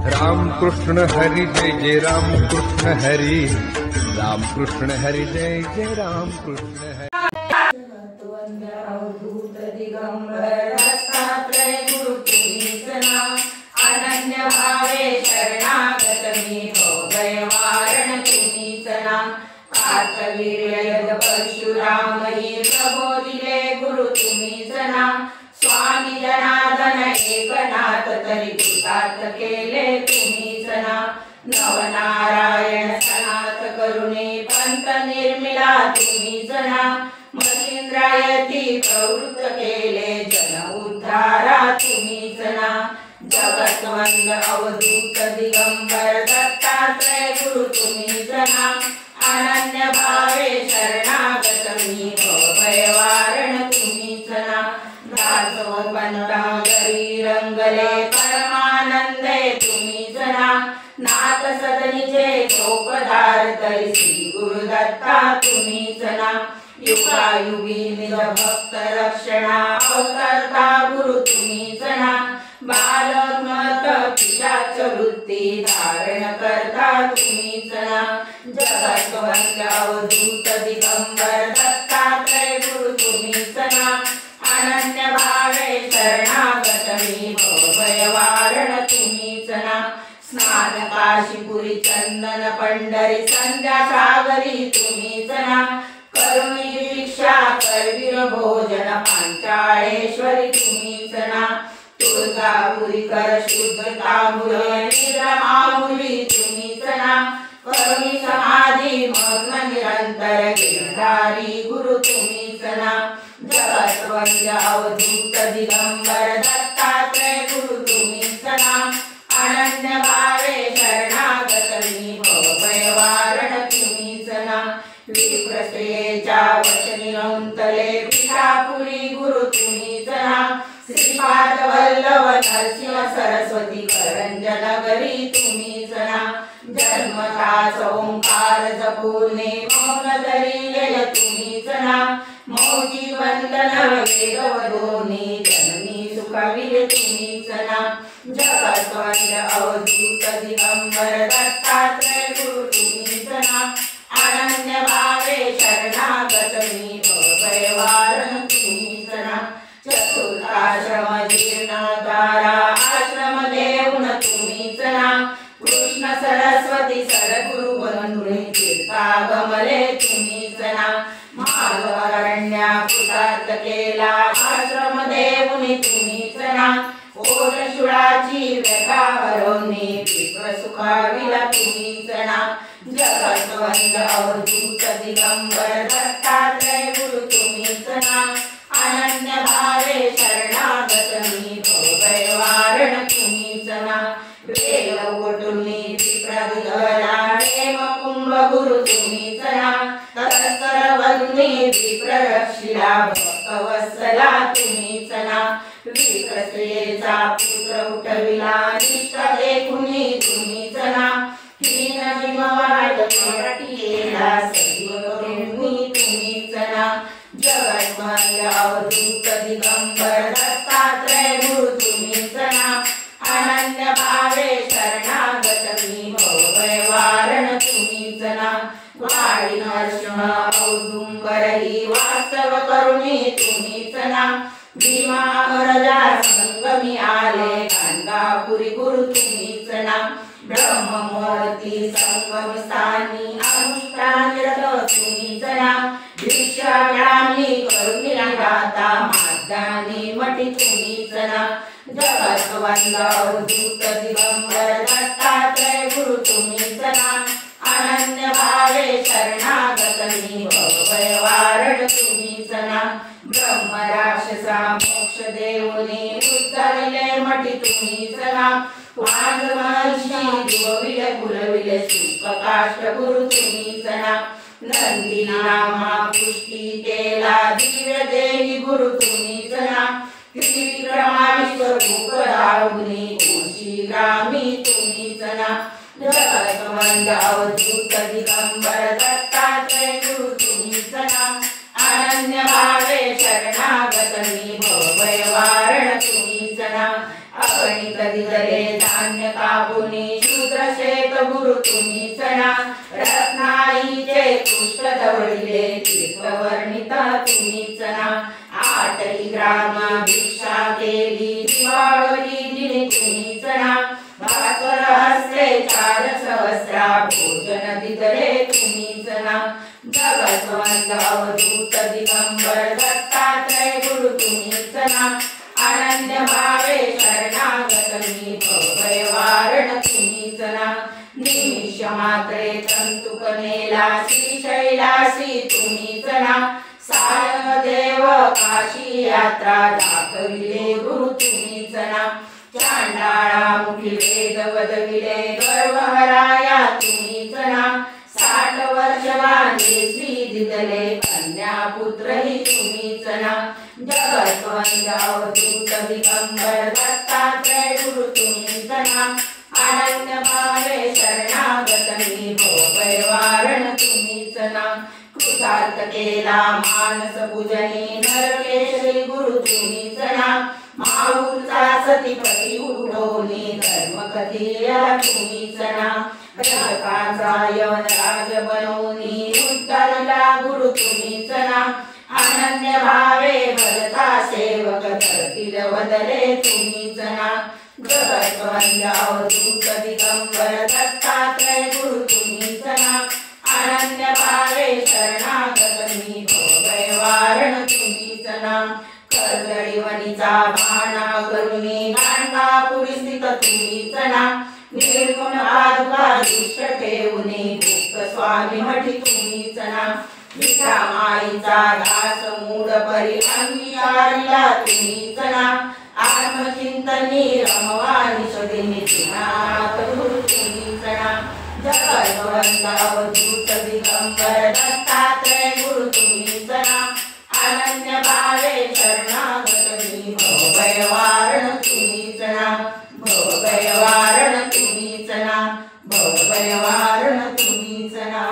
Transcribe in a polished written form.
राम कृष्ण हरी जय जय राम कृष्ण हरी, राम कृष्ण हरी जय जय राम कृष्ण हरी। अवधूत दिगंबर दत्तात्रय गुरु तुम्हीच नाम, अनन्य भावे शरणागत मी भय वारण तुम्हीच नाम। कार्तवीर्य परशुराम ही प्रबोधिले गुरु तुम्हीच नाम, स्वामी जनार्दन एकनाथ तरी कृतार्थ केले तुम्हीच नाम। नवनारायण सनाथ करुणे पंथ निर्मिला तुम्हीच नाम, महेंद्रायती प्रवृत्त केले जन उद्धारा तुम्हीच नाम। जगतवंद अवधूत दिगंबर दत्तात्रय गुरु तुम्हीच नाम, अनन्य भावे शरणागत मी भय वारण तुम्हीच नाम। दासोपंतांगरी रंगले परमानंदे तुम्हीच नाम, नाथ सदनीचे चोपदार तरी श्री गुरुदत्ता तुम्हीच नाम। युगायुगी निज भक्त रक्षणा अवतरता गुरु तुम्हीच नाम, बालमत पिशाच वृत्ती धारण करता तुम्हीच नाम। जगतवंद अवधूत दिगंबर दत्तात्रय गुरु तुम्हीच नाम, अनन्य भावे शरणागत मी भय वारण तुम्हीच नाम। स्नान काशीपुरी चंदन पंढरी संध्या सागरी तुम्हीच नाम, करुणी दीक्षा करवीर भोजन पांचाळेश्वरी तुम्हीच नाम। तुळजापुरी कर शुद्ध तांबूल निद्रामामुली तुम्हीच नाम, करुणी समाधी मग्न निरंतर गिरधारी गुरु तुम्हीच नाम। जगतवंद अवधूत दिगंबर दत्तात्रय गुरु तुम्हीच नाम, अनन्य भावे शरणागत मी भय वारण तुम्हीच नाम। विप्रसेच्या वचनी नंतले पिठापुरी गुरु तुम्हीच नाम, श्रीपाद वल्लभ नरसिंह सरस्वती करंजनगरी तुम्हीच नाम। जन्मताच ओंकार जपूने मौन धरिले तुम्हीच नाम, मौजी वंदन वेद वदोनी जननी सुखविले तुम्हीच नाम। जगतवंद अवधूत दिगंबर दत्तात्रय गुरु तुम्हीच नाम, अनन्य भावे शरणागत मी भय वारण तुम्हीच नाम। चतुर्थाश्रम जीर्णोद्धारा आश्रम देऊन तुम्हीच नाम, कृष्ण सरस्वती सद्गुरु बंधुनी तीर्थागमले तुम्हीच नाम। माधवारण्या कृतार्थ केला आश्रम देऊनी तुम्हीच नाम, ओढ शुळाची व्यथा हरवणे विप्र सुखाविला तुम्हीच नाम। जगतवंद अवधूत दिगंबर दत्तात्रय गुरु तुम्हीच नाम, अनन्य भावे शरणागत मी भय वारण तुम्हीच नाम। वेद कोटुनी विप्रविधरा हेम कुंभ गुरु तुम्हीच नाम, तत्सर वंदे विप्र रक्षिला भक्तवत्सला तुम्हीच नाम। विप्रसेचा पुत्र उठविला निष्ठ देखुनी तुम्हीच नाम, हीन जिमवाद मराठीला सजीव करुणी तुम्हीच नाम। जगतवंद अवधूत दिगंबर दत्तात्रय गुरु तुम्हीच नाम, अनन्य भावे शरणागत मी भय वारण तुम्हीच नाम। वाडी नरसिंह औदुंबर ही वास्तव करुणी तुम्हीच नाम, भीमा अरजा संगमी आले गाणगापुरी गुरु तुम्हीच नाम। ब्रह्ममूर्ती संगम स्थानी अनुष्ठानरत तुम्हीच नाम, भिक्षाग्रामी करुणिला दाता माद्यानी मठी तुम्हीच नाम। जगतवंद अवधूत दिगंबर दत्तात्रय गुरु तुम्हीच नाम, अनन्य भावे शरणागत मी भय वारण तुम्हीच नाम। ब्रह्म राक्षसा मोक्ष देऊनी उद्धरिले मठी तुम्हीच नाम, वाद महर्षी दिवविले कुलविले सुप्रकाश गुरु तुम्हीच नाम। नंदी नामा पुष्टी केला दिव्य देही गुरु तुम्हीच नाम, त्रिविक्रमाविश्वरूप राहुनी कोशी ग्रामी तुम्हीच नाम। जगतवंद अवधूत दिगंबर दत्तात्रय गुरु तुम्हीच नाम, अनन्य भावे शरणागत मी भय वारण तुम्हीच नाम। अगणित दिदले धान्य कापुनी शूद्र शेत गुरु तुम्हीच ना रत्नाईचे पुष्प धवळिले तीर्थवर्णित तुम्हीच ना आठही ग्रामी भिक्षा केली दिवाळी दिनी तुम्हीच ना भास्कर हस्ते 4 सहस्रा भोजन दिदले तुम्हीच ना जगत अवधूत दिगंबर दत्तात्रय गुरु तुम्हीच ना अनन्य भावे शरणागत मी भय वारण तुम्हीच ना निमिष मात्रे तंतुक नेला श्री शैलासी तुम्हीच ना सायदेव काशी यात्रा दाखविले गुरु तुम्हीच ना चांडाळा मुखी वेद वदविले गर्वहराया तुम्हीच ना 60 वर्ष वांगे श्री दिदले कन्या पुत्रही तुम्हीच ना जगत अवधूत दिगंबर दत्तात्रय गुरु तुम्हीच ना अनन्य भावे शरणागत मी भय वारण तुम्हीच ना कृतार्थ केला मानस पूजनी नरकेशरी गुरु तुम्हीच ना माऊरचा सतीपती उठवली धर्म कथिया तुम्हीच ना जगाचा यवनराज बनवूनी उद्धारला गुरु तुम्हीच ना अनन्य भावे भरता सेवक धरतील वदले तुम्हीच ना जगत अवधूत दिगंबर दत्तात्रय गुरु तुम्हीच ना अनन्य भावे शरणागत मी भय वारण तुम्हीच ना कर्दळीवणीचा बाणा करुणी गाणगापुरी स्थित तुम्हीच ना निर्गुण आदुका दुष्ट ठेवणे भुक्त स्वामी मठी तुम्हीच ना विठा माईचा दास मूढ परी अंगीकारिला तुम्हीच ना आत्मचिंतनी रमवानी सदिनी नाथ गुरु तुम्हीच ना जगत अवधूत दिगंबर दत्तात्रय गुरु तुम्हीच ना अनन्य भावे शरणागत मी भय वारण तुम्हीच ना भय वारण तुम्हीच ना भय वारण तुम्हीच ना